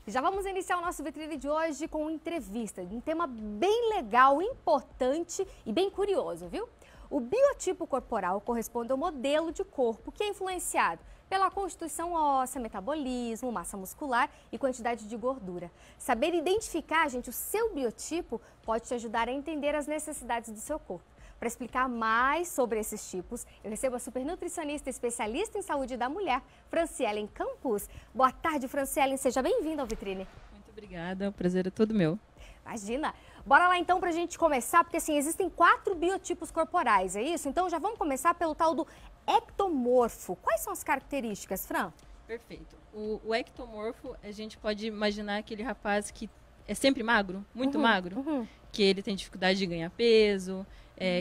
Já vamos iniciar o nosso vitrine de hoje com uma entrevista, um tema bem legal, importante e bem curioso, viu? O biotipo corporal corresponde ao modelo de corpo que é influenciado pela constituição óssea, metabolismo, massa muscular e quantidade de gordura. Saber identificar, gente, o seu biotipo pode te ajudar a entender as necessidades do seu corpo. Para explicar mais sobre esses tipos, eu recebo a supernutricionista especialista em saúde da mulher, Franciellen Campos. Boa tarde, Franciellen. Seja bem-vinda ao Vitrine. Muito obrigada, o prazer é todo meu. Imagina. Bora lá então para a gente começar, porque assim, existem 4 biotipos corporais, é isso? Então já vamos começar pelo tal do ectomorfo. Quais são as características, Fran? Perfeito. O ectomorfo, a gente pode imaginar aquele rapaz que é sempre magro, muito magro, que ele tem dificuldade de ganhar peso,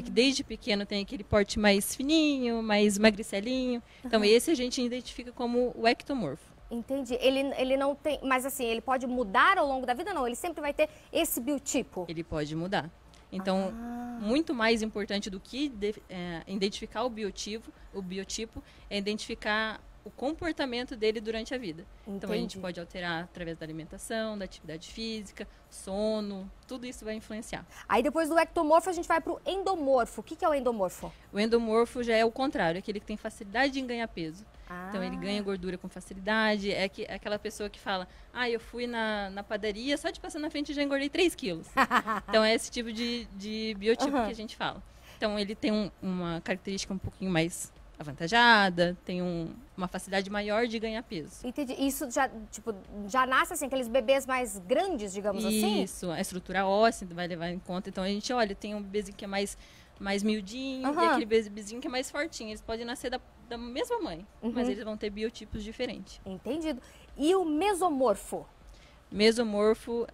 que desde pequeno tem aquele porte mais fininho, mais magricelinho. Então esse a gente identifica como o ectomorfo. Entendi. Ele não tem, mas assim, ele pode mudar ao longo da vida? Não, ele sempre vai ter esse biotipo? Ele pode mudar. Então, muito mais importante do que identificar o biotipo é identificar o comportamento dele durante a vida. Entendi. Então, a gente pode alterar através da alimentação, da atividade física, sono, tudo isso vai influenciar. Aí depois do ectomorfo a gente vai para o endomorfo. O que é o endomorfo? O endomorfo já é o contrário, aquele que tem facilidade em ganhar peso. Então, ele ganha gordura com facilidade. É aquela pessoa que fala, eu fui na padaria, só de passar na frente já engordei 3 quilos. Então, é esse tipo de biotipo que a gente fala. Então, ele tem uma característica um pouquinho mais avantajada, tem uma facilidade maior de ganhar peso. Entendi. Isso já nasce assim, aqueles bebês mais grandes, digamos assim? Isso, a estrutura óssea vai levar em conta. Então, a gente olha, tem um bebezinho que é mais miudinho e aquele bebezinho que é mais fortinho. Eles podem nascer da mesma mãe, mas eles vão ter biotipos diferentes. Entendido. E o mesomorfo? Mesomorfo,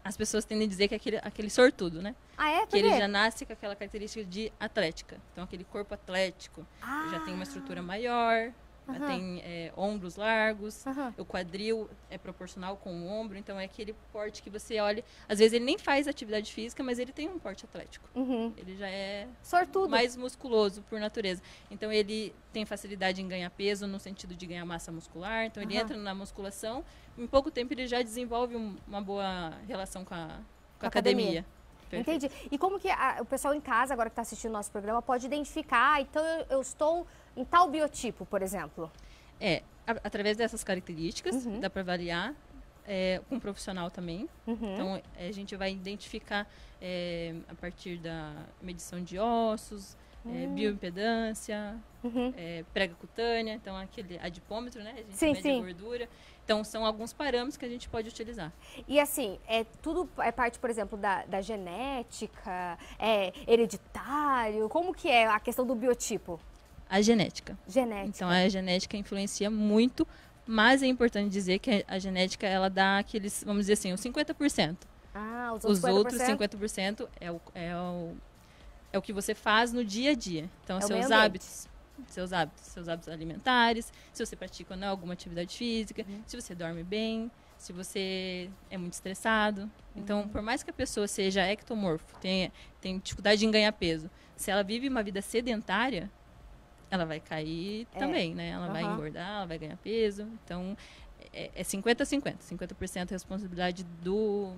as pessoas tendem a dizer que é aquele sortudo, né? Ah, é? Que ele já nasce com aquela característica de atlética. Então, aquele corpo atlético. Já tem uma estrutura maior, já tem ombros largos, o quadril é proporcional com o ombro. Então, é aquele porte que você olha... Às vezes, ele nem faz atividade física, mas ele tem um porte atlético. Ele já é sortudo, mais musculoso por natureza. Então, ele tem facilidade em ganhar peso no sentido de ganhar massa muscular. Então, ele entra na musculação. Em pouco tempo, ele já desenvolve uma boa relação com a academia. Entendi. E como que o pessoal em casa, agora que está assistindo o nosso programa, pode identificar, então eu estou em tal biotipo, por exemplo? Através dessas características, dá para avaliar com um profissional também. Então, a gente vai identificar a partir da medição de ossos, bioimpedância, prega cutânea, então aquele adipômetro, né? A gente mede a gordura. Então, são alguns parâmetros que a gente pode utilizar. E assim, tudo é parte, por exemplo, da genética, hereditário? Como que é a questão do biotipo? A genética. Genética. Então, a genética influencia muito, mas é importante dizer que a genética, ela dá aqueles, vamos dizer assim, os 50%. Os outros 50% é o que você faz no dia a dia. Então, seus hábitos alimentares, se você pratica ou não alguma atividade física, se você dorme bem, se você é muito estressado. Então, por mais que a pessoa seja ectomorfo, tem dificuldade em ganhar peso, se ela vive uma vida sedentária, ela vai cair também, né? Ela vai engordar, ela vai ganhar peso. Então, é 50-50. 50% responsabilidade do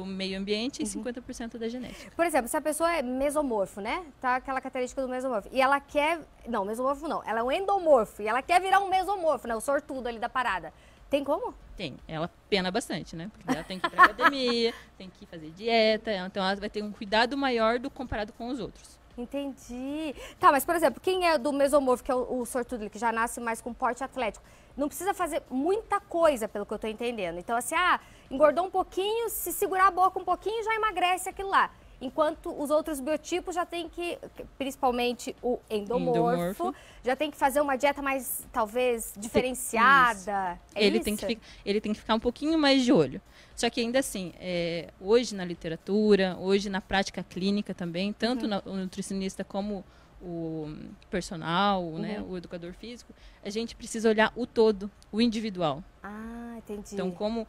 meio ambiente e 50% da genética. Por exemplo, se a pessoa é mesomorfo, né? Tá aquela característica do mesomorfo. E ela quer... Não, mesomorfo não. Ela é um endomorfo. E ela quer virar um mesomorfo, né? O sortudo ali da parada. Tem como? Tem. Ela pena bastante, né? Porque ela tem que ir pra academia, tem que fazer dieta. Então, ela vai ter um cuidado maior comparado com os outros. Entendi. Tá, mas por exemplo, quem é do mesomorfo, que é o sortudo, que já nasce mais com porte atlético, não precisa fazer muita coisa, pelo que eu tô entendendo. Então, assim, engordou um pouquinho, se segurar a boca um pouquinho, já emagrece aquilo lá. Enquanto os outros biotipos já tem que, principalmente o endomorfo, já tem que fazer uma dieta mais, talvez, diferenciada. Ele tem que ficar um pouquinho mais de olho. Só que ainda assim, hoje na literatura, hoje na prática clínica também, tanto o nutricionista como o personal, né, o educador físico, a gente precisa olhar o todo, o individual. Entendi. Então, como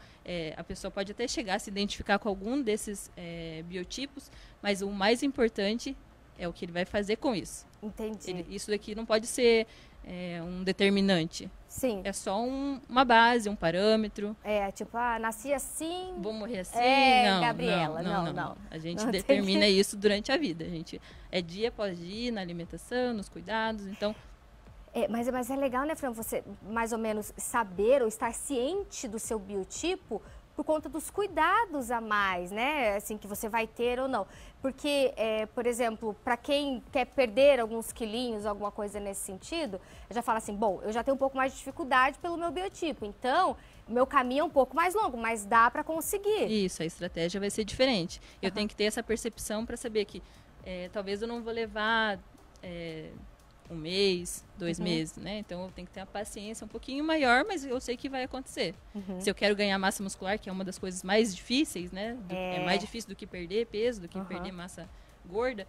a pessoa pode até chegar a se identificar com algum desses biotipos, mas o mais importante é o que ele vai fazer com isso. Entendi. Isso daqui não pode ser um determinante. Sim. É só uma base, um parâmetro. É, tipo, nasci assim... Vou morrer assim? Não, Gabriela, não. A gente Não determina isso durante a vida. A gente é dia após dia, na alimentação, nos cuidados, então... Mas é legal, né, Fran, você mais ou menos saber ou estar ciente do seu biotipo por conta dos cuidados a mais, né, assim, que você vai ter ou não. Porque, por exemplo, para quem quer perder alguns quilinhos, alguma coisa nesse sentido, já fala assim, bom, eu já tenho um pouco mais de dificuldade pelo meu biotipo, então, o meu caminho é um pouco mais longo, mas dá para conseguir. Isso, a estratégia vai ser diferente. Eu tenho que ter essa percepção para saber que talvez eu não vou levar... um mês, 2 meses, né? Então eu tenho que ter a paciência um pouquinho maior, mas eu sei que vai acontecer. Se eu quero ganhar massa muscular, que é uma das coisas mais difíceis, né? É mais difícil do que perder peso, do que perder massa gorda.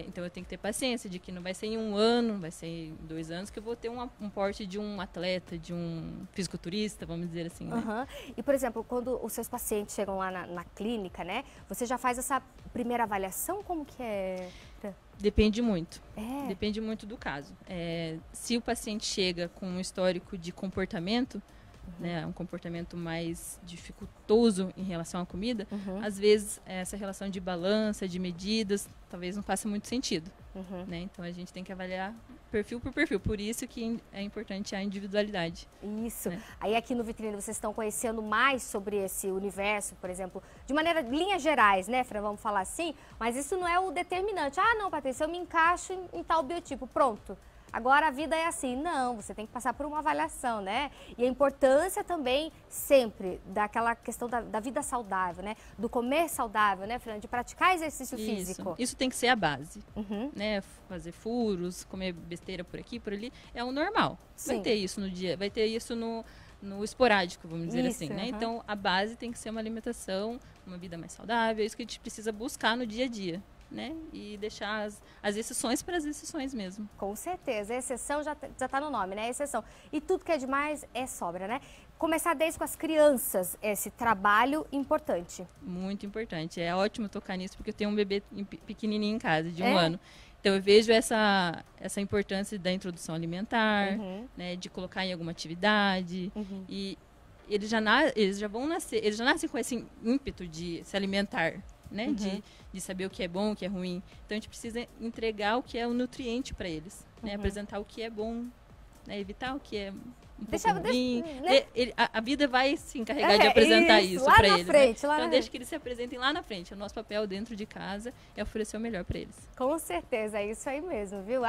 Então eu tenho que ter paciência de que não vai ser em 1 ano, vai ser em 2 anos que eu vou ter um porte de um atleta, de um fisiculturista, vamos dizer assim, né? E, por exemplo, quando os seus pacientes chegam lá na clínica, né? Você já faz essa primeira avaliação? Como que é? Depende muito. Depende muito do caso. Se o paciente chega com um histórico de comportamento, né, um comportamento mais dificultoso em relação à comida, às vezes essa relação de balança, de medidas, talvez não faça muito sentido. Né? Então a gente tem que avaliar perfil por perfil. Por isso que é importante a individualidade. Isso. Aí aqui no Vitrine vocês estão conhecendo mais sobre esse universo, por exemplo, de maneira, linhas gerais, né, Fran, vamos falar assim, mas isso não é o determinante. Não, Patrícia, eu me encaixo em tal biotipo, pronto. Agora a vida é assim. Não, você tem que passar por uma avaliação, né? E a importância também sempre daquela questão da vida saudável, né? Do comer saudável, né, Fran? De praticar exercício físico. Isso tem que ser a base, né? Fazer furos, comer besteira por aqui, por ali, é o normal. Sim. Vai ter isso no dia, vai ter isso no esporádico, vamos dizer assim, né? Então a base tem que ser uma alimentação, uma vida mais saudável, é isso que a gente precisa buscar no dia a dia. Né? E deixar as exceções para as exceções mesmo. Com certeza, a exceção já tá no nome, né? Exceção. E tudo que é demais é sobra, né? Começar desde com as crianças, esse trabalho importante. Muito importante. É ótimo tocar nisso, porque eu tenho um bebê pequenininho em casa, de 1 ano. Então eu vejo essa importância da introdução alimentar, né? De colocar em alguma atividade. E eles já vão nascer, eles já nascem com esse ímpeto de se alimentar. Né? De saber o que é bom, o que é ruim. Então a gente precisa entregar o que é o nutriente para eles, né? Apresentar o que é bom, né? Evitar o que é pouco ruim. Né? A vida vai se encarregar de apresentar isso para eles. Frente, né? Então deixa que eles se apresentem lá na frente. O nosso papel dentro de casa é oferecer o melhor para eles. Com certeza, é isso aí mesmo, viu?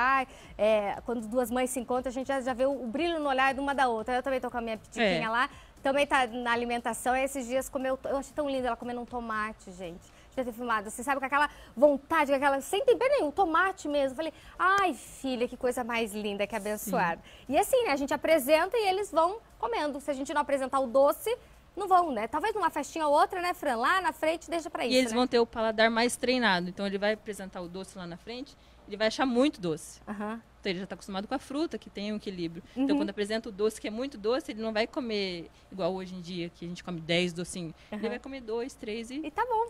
Quando 2 mães se encontram, a gente já vê o brilho no olhar de uma da outra. Eu também tô com a minha pitiquinha lá, também tá na alimentação. Esses dias eu achei tão lindo ela comendo um tomate, gente. Já ter filmado, você sabe, com aquela vontade, sem tempero nenhum, tomate mesmo. Falei, ai filha, que coisa mais linda, que abençoada. E assim, né, a gente apresenta e eles vão comendo. Se a gente não apresentar o doce, não vão, né? Talvez numa festinha ou outra, né, Fran? Lá na frente, deixa pra isso, E eles vão ter o paladar mais treinado. Então ele vai apresentar o doce lá na frente, ele vai achar muito doce. Então ele já está acostumado com a fruta, que tem um equilíbrio. Então quando apresenta o doce, que é muito doce, ele não vai comer igual hoje em dia, que a gente come 10 docinhos. Ele vai comer 2, 3 e tá bom.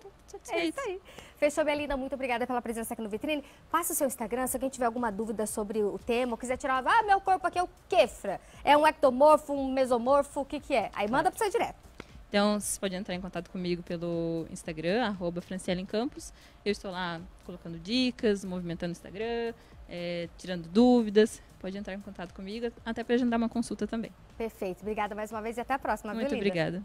É isso aí. Fechou, minha linda. Muito obrigada pela presença aqui no Vitrine. Passa o seu Instagram, se alguém tiver alguma dúvida sobre o tema, ou quiser tirar, meu corpo aqui é o quê, Fran? É um ectomorfo, um mesomorfo, o que é? Aí manda pra você direto. Então, vocês podem entrar em contato comigo pelo Instagram, @FrancieleEmCampos. Eu estou lá colocando dicas, movimentando o Instagram, tirando dúvidas. Pode entrar em contato comigo, até para agendar uma consulta também. Perfeito. Obrigada mais uma vez e até a próxima. Muito obrigada.